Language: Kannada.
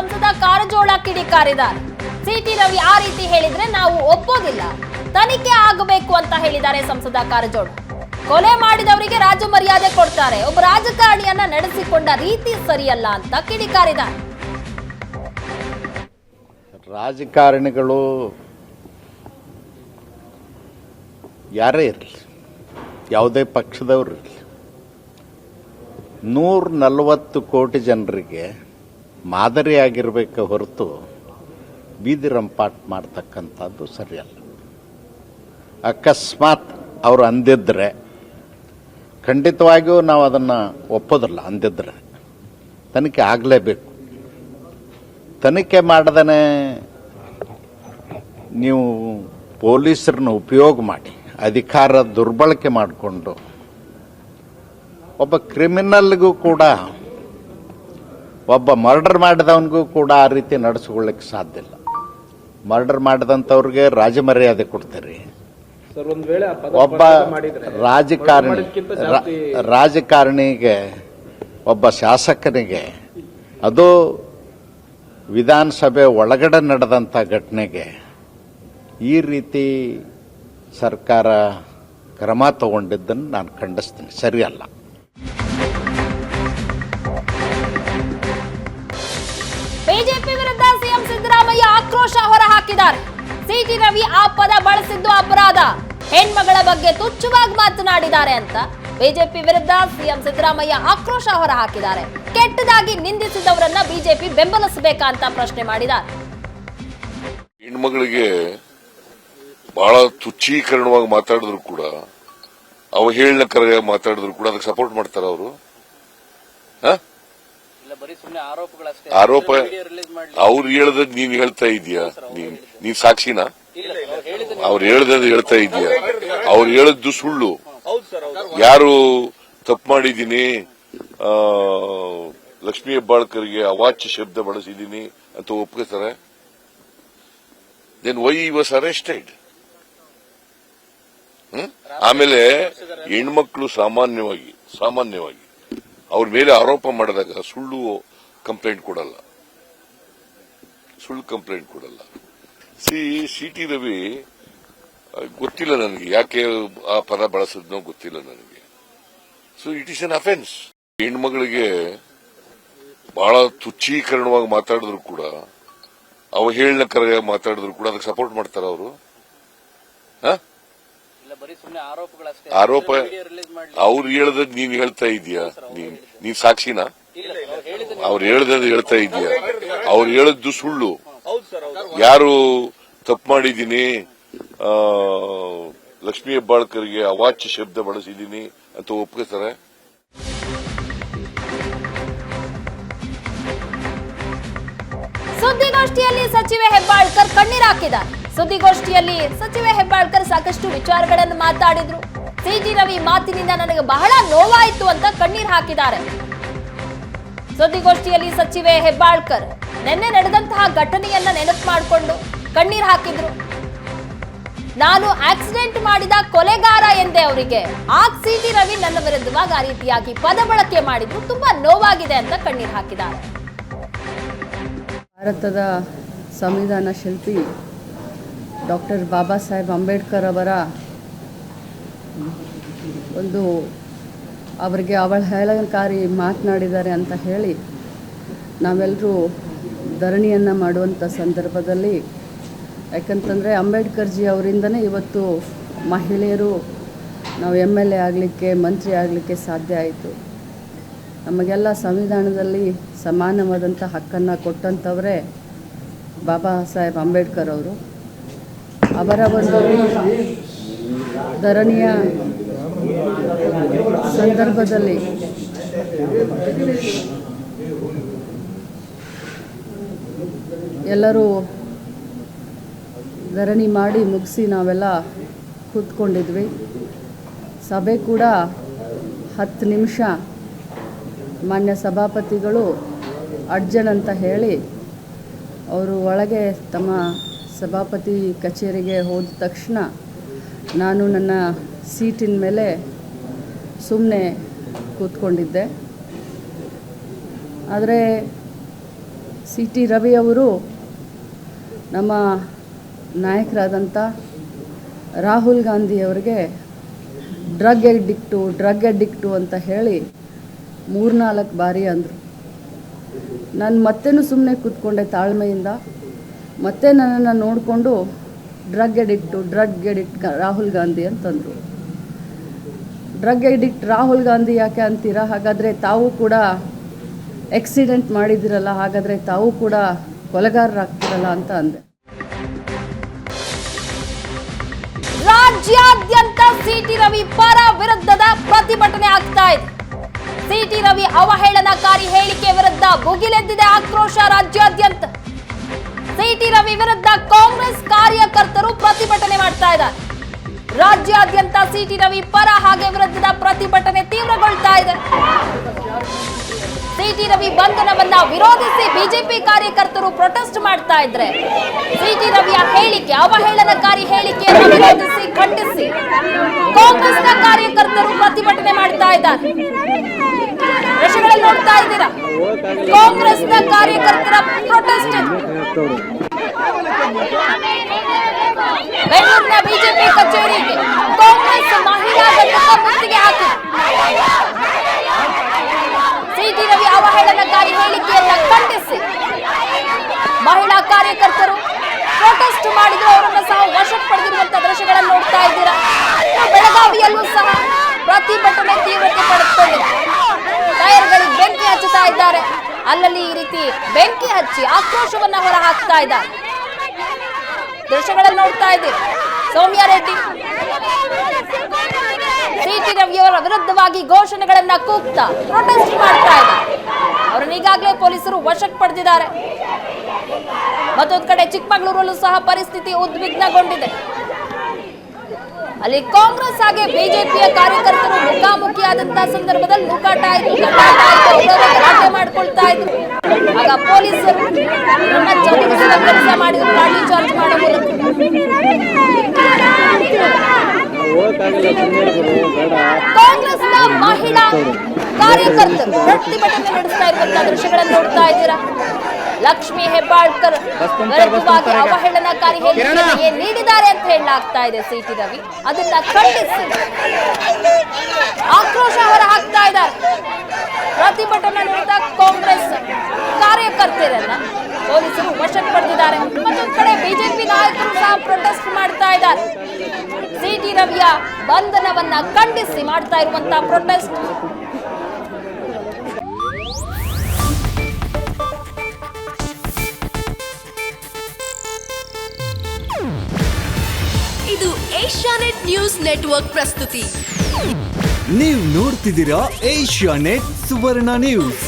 ಸಂಸದ ಕಾರಜೋಳ ಕಿಡಿಕಾರಿದ್ದಾರೆ. ಸಿಟಿ ರವಿ ಆ ರೀತಿ ಹೇಳಿದ್ರೆ ನಾವು ಒಪ್ಪೋದಿಲ್ಲ, ತನಿಖೆ ಆಗಬೇಕು ಅಂತ ಹೇಳಿದ್ದಾರೆ ಸಂಸದ ಕಾರಜೋಳ. ಕೊಲೆ ಮಾಡಿದವರಿಗೆ ರಾಜ ಮರ್ಯಾದೆ ಕೊಡ್ತಾರೆ, ಒಬ್ಬ ರಾಜಕಾರಣಿಯನ್ನ ನಡೆಸಿಕೊಂಡ ರೀತಿ ಸರಿಯಲ್ಲ ಅಂತ ಕಿಡಿಕಾರಿದ್ದಾರೆ. ರಾಜಕಾರಣಿಗಳು ಯಾರೇ ಇರಲಿ, ಯಾವುದೇ ಪಕ್ಷದವರು ಇರಲಿ, 140 ಕೋಟಿ ಜನರಿಗೆ ಮಾದರಿಯಾಗಿರಬೇಕೆ ಹೊರತು ಬೀದಿ ರಂಪಾಟ್ ಮಾಡ್ತಕ್ಕಂಥದ್ದು ಸರಿಯಲ್ಲ. ಅಕಸ್ಮಾತ್ ಅವರು ಅಂದಿದ್ರೆ ಖಂಡಿತವಾಗಿಯೂ ನಾವು ಅದನ್ನು ಒಪ್ಪೋದಿಲ್ಲ. ಅಂದಿದ್ರೆ ತನಿಖೆ ಆಗಲೇಬೇಕು. ತನಿಖೆ ಮಾಡದೇ ನೀವು ಪೊಲೀಸರನ್ನ ಉಪಯೋಗ ಮಾಡಿ ಅಧಿಕಾರ ದುರ್ಬಳಕೆ ಮಾಡಿಕೊಂಡು ಒಬ್ಬ ಕ್ರಿಮಿನಲ್ಗೂ ಕೂಡ, ಒಬ್ಬ ಮರ್ಡರ್ ಮಾಡಿದವನಿಗೂ ಕೂಡ ಆ ರೀತಿ ನಡೆಸ್ಕೊಳ್ಳಿಕ್ಕೆ ಸಾಧ್ಯ ಇಲ್ಲ. ಮರ್ಡರ್ ಮಾಡಿದಂಥವ್ರಿಗೆ ರಾಜಮರ್ಯಾದೆ ಕೊಡ್ತೀರಿ, ಒಬ್ಬ ರಾಜಕಾರಣಿಗೆ, ಒಬ್ಬ ಶಾಸಕನಿಗೆ, ಅದು ವಿಧಾನಸಭೆ ಒಳಗಡೆ ನಡೆದಂಥ ಘಟನೆಗೆ ಈ ರೀತಿ ಸರ್ಕಾರ ಕ್ರಮ ತಗೊಂಡಿದ್ದನ್ನು ನಾನು ಖಂಡಿಸ್ತೀನಿ, ಸರಿಯಲ್ಲ. ಬಿಜೆಪಿ ವಿರುದ್ಧ ಸಿಎಂ ಸಿದ್ದರಾಮಯ್ಯ ಆಕ್ರೋಶ ಹೊರಹಾಕಿದ್ದಾರೆ. ಸಿಟಿ ರವಿ ಆ ಪದ ಬಳಸಿದ್ದು ಅಪರಾಧ, ಹೆಣ್ಮಗಳ ಬಗ್ಗೆ ತುಚ್ಛವಾಗಿ ಮಾತನಾಡಿದ್ದಾರೆ ಅಂತ ಬಿಜೆಪಿ ವಿರುದ್ಧ ಸಿಎಂ ಸಿದ್ದರಾಮಯ್ಯ ಆಕ್ರೋಶ ಹೊರಹಾಕಿದ್ದಾರೆ. ಕೆಟ್ಟದಾಗಿ ನಿಂದಿಸಿದವರನ್ನ ಬಿಜೆಪಿ ಬೆಂಬಲಿಸಬೇಕಾ ಅಂತ ಪ್ರಶ್ನೆ ಮಾಡಿದ್ದಾರೆ. ಹೆಣ್ಮಗಳಿಗೆ ಬಹಳ ತುಚ್ಛೀಕರಣವಾಗಿ ಮಾತಾಡಿದ್ರು ಕೂಡ, ಅವಹೇಳನಕರವಾಗಿ ಮಾತಾಡಿದ್ರು ಕೂಡ ಅದಕ್ಕೆ ಸಪೋರ್ಟ್ ಮಾಡ್ತಾರ ಅವರು. ಆರೋಪ ಅವ್ರು ಹೇಳ್ದ ನೀನ್ ಹೇಳ್ತಾ ಇದೀಯಾ? ನೀನ್ ಸಾಕ್ಷಿನಾ? ಅವ್ರು ಹೇಳ್ದ ಹೇಳ್ತಾ ಇದೀಯಾ? ಅವ್ರು ಹೇಳದ್ದು ಸುಳ್ಳು. ಯಾರು ತಪ್ಪು ಮಾಡಿದ್ದೀನಿ, ಲಕ್ಷ್ಮೀ ಹೆಬ್ಬಾಳ್ಕರ್ಗೆ ಅವಾಚ್ಯ ಶಬ್ದ ಬಳಸಿದ್ದೀನಿ ಅಂತ ಒಪ್ಕೋತಾರೆ. Then why he was arrested? ಆಮೇಲೆ ಹೆಣ್ಮಕ್ಳು ಸಾಮಾನ್ಯವಾಗಿ ಅವ್ರ ಮೇಲೆ ಆರೋಪ ಮಾಡಿದಾಗ ಸುಳ್ಳು ಕಂಪ್ಲೇಂಟ್ ಕೊಡಲ್ಲ. ಸಿಟಿ ರವಿ ಗೊತ್ತಿಲ್ಲ ನನಗೆ, ಯಾಕೆ ಆ ಪದ ಬಳಸಿದ್ನೋ ಗೊತ್ತಿಲ್ಲ ನನಗೆ. So it is an offence. ಹೆಣ್ಮಗಳಿಗೆ ಬಹಳ ತುಚ್ಛೀಕರಣವಾಗಿ ಮಾತಾಡಿದ್ರು ಕೂಡ, ಅವಹೇಳನಕರವಾಗಿ ಮಾತಾಡಿದ್ರು ಕೂಡ ಅದಕ್ಕೆ ಸಪೋರ್ಟ್ ಮಾಡ್ತಾರ ಅವರು. ಆರೋಪ ಅವ್ರು ಹೇಳ್ದ ನೀನ್ ಹೇಳ್ತಾ ಇದೀಯಾ? ನೀನ್ ಸಾಕ್ಷಿನಾ? ಅವ್ರು ಹೇಳ್ದ ಹೇಳ್ತಾ ಇದೀಯಾ? ಅವ್ರು ಹೇಳದ್ದು ಸುಳ್ಳು. ಯಾರು ತಪ್ಪು ಮಾಡಿದ್ದೀನಿ, ಲಕ್ಷ್ಮೀ ಹೆಬ್ಬಾಳ್ಕರ್ಗೆ ಅವಾಚ್ಯ ಶಬ್ದ ಬಳಸಿದ್ದೀನಿ ಅಂತ ಒಪ್ಕೋತಾರೆ. ಸುದ್ದಿಗೋಷ್ಠಿಯಲ್ಲಿ ಸಚಿವೆ ಹೆಬ್ಬಾಳ್ಕರ್ ಕಣ್ಣೀರು ಹಾಕಿದ್ದಾರೆ. ಸುದ್ದಿಗೋಷ್ಠಿಯಲ್ಲಿ ಸಚಿವೆ ಹೆಬ್ಬಾಳ್ಕರ್ ಸಾಕಷ್ಟು ವಿಚಾರಗಳನ್ನು ಮಾತಾಡಿದ್ರು. ಸಿಟಿ ರವಿ ಮಾತಿನಿಂದ ನನಗೆ ಬಹಳ ನೋವಾಯಿತು ಅಂತ ಕಣ್ಣೀರು ಹಾಕಿದ್ದಾರೆ. ಸುದ್ದಿಗೋಷ್ಠಿಯಲ್ಲಿ ಸಚಿವೆ ಹೆಬ್ಬಾಳ್ಕರ್ ನಿನ್ನೆ ನಡೆದಂತಹ ಘಟನೆಯನ್ನ ನೆನಪು ಮಾಡಿಕೊಂಡು ಕಣ್ಣೀರು ಹಾಕಿದ್ರು. ನಾನು ಆಕ್ಸಿಡೆಂಟ್ ಮಾಡಿದ ಕೊಲೆಗಾರ ಎಂದೆ ಅವರಿಗೆ, ಆಗ ಸಿಟಿ ರವಿ ನನ್ನ ವಿರುದ್ಧವಾಗಿ ಆ ರೀತಿಯಾಗಿ ಪದ ಬಳಕೆ ಮಾಡಿದ್ರು, ತುಂಬಾ ನೋವಾಗಿದೆ ಅಂತ ಕಣ್ಣೀರು ಹಾಕಿದ್ದಾರೆ. ಭಾರತದ ಸಂವಿಧಾನ ಶಿಲ್ಪಿ ಡಾಕ್ಟರ್ ಬಾಬಾ ಸಾಹೇಬ್ ಅಂಬೇಡ್ಕರ್ ಅವರ ಅವರಿಗೆ ಅವಹೇಳನಕಾರಿ ಮಾತನಾಡಿದ್ದಾರೆ ಅಂತ ಹೇಳಿ ನಾವೆಲ್ಲರೂ ಧರಣಿಯನ್ನು ಮಾಡುವಂಥ ಸಂದರ್ಭದಲ್ಲಿ, ಯಾಕಂತಂದರೆ ಅಂಬೇಡ್ಕರ್ಜಿ ಅವರಿಂದನೇ ಇವತ್ತು ಮಹಿಳೆಯರು ನಾವು MLA ಆಗಲಿಕ್ಕೆ, ಮಂತ್ರಿ ಆಗಲಿಕ್ಕೆ ಸಾಧ್ಯ ಆಯಿತು. ನಮಗೆಲ್ಲ ಸಂವಿಧಾನದಲ್ಲಿ ಸಮಾನವಾದಂಥ ಹಕ್ಕನ್ನು ಕೊಟ್ಟಂಥವರೇ ಬಾಬಾ ಸಾಹೇಬ್ ಅಂಬೇಡ್ಕರ್ ಅವರು. ಅವರ ಒಂದು ಧರಣಿಯ ಸಂದರ್ಭದಲ್ಲಿ ಎಲ್ಲರೂ ಧರಣಿ ಮಾಡಿ ಮುಗಿಸಿ ನಾವೆಲ್ಲ ಕೂತ್ಕೊಂಡಿದ್ವಿ. ಸಭೆ ಕೂಡ 10 ನಿಮಿಷ ಮಾನ್ಯ ಸಭಾಪತಿಗಳು ಅಡ್ಜನ್ ಅಂತ ಹೇಳಿ ಅವರು ಒಳಗೆ ತಮ್ಮ ಸಭಾಪತಿ ಕಚೇರಿಗೆ ಹೋದ ತಕ್ಷಣ ನಾನು ನನ್ನ ಸೀಟಿನ ಮೇಲೆ ಸುಮ್ಮನೆ ಕೂತ್ಕೊಂಡಿದ್ದೆ. ಆದರೆ ಸಿ ಟಿ ರವಿ ಅವರು ನಮ್ಮ ನಾಯಕರಾದಂಥ ರಾಹುಲ್ ಗಾಂಧಿಯವರಿಗೆ ಡ್ರಗ್ ಅಡಿಕ್ಟು ಅಂತ ಹೇಳಿ 3-4 ಬಾರಿ ಅಂದರು. ನಾನು ಮತ್ತೇನು ಸುಮ್ಮನೆ ಕೂತ್ಕೊಂಡೆ ತಾಳ್ಮೆಯಿಂದ. ಮತ್ತೆ ನನ್ನನ್ನು ನೋಡಿಕೊಂಡು ಡ್ರಗ್ ಎಡಿಕ್ಟ್ ರಾಹುಲ್ ಗಾಂಧಿ ಅಂತಂದರು. ಡ್ರಗ್ ಎಡಿಕ್ಟ್ ರಾಹುಲ್ ಗಾಂಧಿ ಯಾಕೆ ಅಂತೀರಾ? ಹಾಗಾದರೆ ತಾವು ಕೂಡ ಆಕ್ಸಿಡೆಂಟ್ ಮಾಡಿದಿರಲ್ಲ, ಹಾಗಾದರೆ ತಾವು ಕೂಡ ಕೊಲೆಗಾರರಾಗ್ತಿರಲ್ಲ ಅಂತ ಅಂದೆ. ರಾಜ್ಯಾದ್ಯಂತ ಸಿಟಿ ರವಿ ಪರ ವಿರುದ್ಧದ ಪ್ರತಿಭಟನೆ ಆಗ್ತಾ ಇದೆ. ಸಿಟಿ ರವಿ ಅವಹೇಳನಕಾರಿ ಹೇಳಿಕೆ ವಿರುದ್ಧ ಭುಗಿಲೆದ್ದಿದೆ ಆಕ್ರೋಶ ರಾಜ್ಯಾದ್ಯಂತ. ಸಿಟಿ ರವಿ ವಿರುದ್ಧ ಕಾಂಗ್ರೆಸ್ ಕಾರ್ಯಕರ್ತರು ಪ್ರತಿಭಟನೆ ಮಾಡ್ತಾ ಇದ್ದಾರೆ. ರಾಜ್ಯಾದ್ಯಂತ ಸಿಟಿ ರವಿ ಪರ ಹಾಗೆ ವಿರುದ್ಧದ ಪ್ರತಿಭಟನೆ ತೀವ್ರಗೊಳ್ತಾ ಇದೆ. ಸಿಟಿ ರವಿ ಬಂಧನವನ್ನ ವಿರೋಧಿಸಿ ಬಿಜೆಪಿ ಕಾರ್ಯಕರ್ತರು ಪ್ರೊಟೆಸ್ಟ್ ಮಾಡ್ತಾ ಇದ್ರೆ, ಸಿಟಿ ರವಿಯ ಹೇಳಿಕೆ ಅವಹೇಳನಕಾರಿ ಹೇಳಿಕೆಯನ್ನು ವಿರೋಧಿಸಿ ಖಂಡಿಸಿ ಕಾಂಗ್ರೆಸ್ನ ಕಾರ್ಯಕರ್ತರು ಪ್ರತಿಭಟನೆ ಮಾಡ್ತಾ ಇದ್ದಾರೆ. ದೃಶ್ಯಗಳಲ್ಲಿ ನೋಡ್ತಾ ಇದ್ದೀರಾ, ಕಾಂಗ್ರೆಸ್ನ ಕಾರ್ಯಕರ್ತರ ಪ್ರೊಟೆಸ್ಟ್. ಬೆಂಗಳೂರಿನ ಬಿಜೆಪಿ ಕಚೇರಿಗೆ ಕಾಂಗ್ರೆಸ್ ಮಹಿಳಾ ಘಟಕ ಮುತ್ತಿಗೆ ಹಾಕಿದೆ. ಸಿಟಿ ರವಿ ಅವಹೇಳನಕಾರಿ ಹೇಳಿಕೆಯನ್ನ ಖಂಡಿಸಿ ಮಹಿಳಾ ಕಾರ್ಯಕರ್ತರು ಪ್ರೊಟೆಸ್ಟ್ ಮಾಡಿದ್ರು. ಅವರನ್ನ ಸಹ ವಶಕ್ಕೆ ಪಡೆದಿರುವಂತಹ ದೃಶ್ಯಗಳನ್ನು ನೋಡ್ತಾ ಇದ್ದೀರಾ. ಬೆಳಗಾವಿಯಲ್ಲೂ ಸಹ ಪ್ರತಿಭಟನೆ ತೀವ್ರತೆ ಪಡೆದುಕೊಂಡಿದೆ. ಟೈರ್ಗಳಿಗೆ ಬೆಂಕಿ ಹಚ್ಚುತ್ತಾ ಇದ್ದಾರೆ. ಅಲ್ಲಲ್ಲಿ ಈ ರೀತಿ ಬೆಂಕಿ ಹಚ್ಚಿ ಆಕ್ರೋಶವನ್ನ ಹೊರ ಹಾಕ್ತಾ ಇದ್ದಾರೆ. ದೃಶ್ಯಗಳನ್ನು ನೋಡ್ತಾ ಇದ್ದೀವಿ. ಸೌಮ್ಯ ರೆಡ್ಡಿ ಸಿಟಿ ರವಿಯವರ ವಿರುದ್ಧವಾಗಿ ಘೋಷಣೆಗಳನ್ನ ಕೂಗ್ತಾ ಪ್ರೊಟೆಸ್ಟ್ ಮಾಡ್ತಾ ಇದ್ದಾರೆ. ಅವರನ್ನು ಈಗಾಗಲೇ ಪೊಲೀಸರು ವಶಕ್ಕೆ ಪಡೆದಿದ್ದಾರೆ. ಮತ್ತೊಂದು ಕಡೆ ಚಿಕ್ಕಮಗಳೂರಲ್ಲೂ ಸಹ ಪರಿಸ್ಥಿತಿ ಉದ್ವಿಗ್ನಗೊಂಡಿದೆ. ಅಲ್ಲಿ ಕಾಂಗ್ರೆಸ್ ಹಾಗೆ ಬಿಜೆಪಿಯ ಕಾರ್ಯಕರ್ತರು ಮುಖಾಮುಖಿಯಾದಂತಹ ಸಂದರ್ಭದಲ್ಲಿ ನೂಕಾಟ ಆಯಿತು, ಗಲಾಟೆ ಮಾಡ್ಕೊಳ್ತಾ ಇದ್ರು. ಆಗ ಪೊಲೀಸರು ಚದುರಿಸುವ ಕೆಲಸ ಮಾಡಿದ್ರು, ಲಾಠಿ ಚಾರ್ಜ್ ಮಾಡೋ ಮೂಲಕ. ಕಾಂಗ್ರೆಸ್ನ ಮಹಿಳಾ ಕಾರ್ಯಕರ್ತರು ಪ್ರತಿಭಟನೆ ನಡೆಸ್ತಾ ಇರುವಂತಹ ದೃಶ್ಯಗಳನ್ನು ನೋಡ್ತಾ ಇದ್ದೀರಾ. ಲಕ್ಷ್ಮಿ ಹೆಬ್ಬಾಳ್ಕರ್ ವಿರುದ್ಧವಾಗಿ ಅವಹೇಳನಕಾರಿ ಹೇಳಿಕೆ ನೀಡಿದ್ದಾರೆ ಅಂತ ಹೇಳಲಾಗ್ತಾ ಇದೆ ಸಿಟಿ ರವಿ. ಅದನ್ನ ಖಂಡಿಸಿ ಆಕ್ರೋಶ ಹೊರ ಹಾಕ್ತಾ ಇದ್ದಾರೆ. ಪ್ರತಿಭಟನೆ ನಡೆದ ಕಾಂಗ್ರೆಸ್ ಕಾರ್ಯಕರ್ತರನ್ನ ಪೊಲೀಸರು ವಶಕ್ಕೆ ಪಡೆದಿದ್ದಾರೆ. ಮತ್ತೊಂದು ಕಡೆ ಬಿಜೆಪಿ ನಾಯಕರು ಸಹ ಪ್ರೊಟೆಸ್ಟ್ ಮಾಡ್ತಾ ಇದ್ದಾರೆ. ಸಿಟಿ ರವಿಯ ಬಂಧನವನ್ನ ಖಂಡಿಸಿ ಮಾಡ್ತಾ ಇರುವಂತಹ ಪ್ರೊಟೆಸ್ಟ್. ಇದು ಏಷ್ಯಾನೆಟ್ ನ್ಯೂಸ್ ನೆಟ್ವರ್ಕ್ ಪ್ರಸ್ತುತಿ. ನೀವು ನೋಡ್ತಿದ್ದೀರಾ ಏಷ್ಯಾನೆಟ್ ಸುವರ್ಣ ನ್ಯೂಸ್.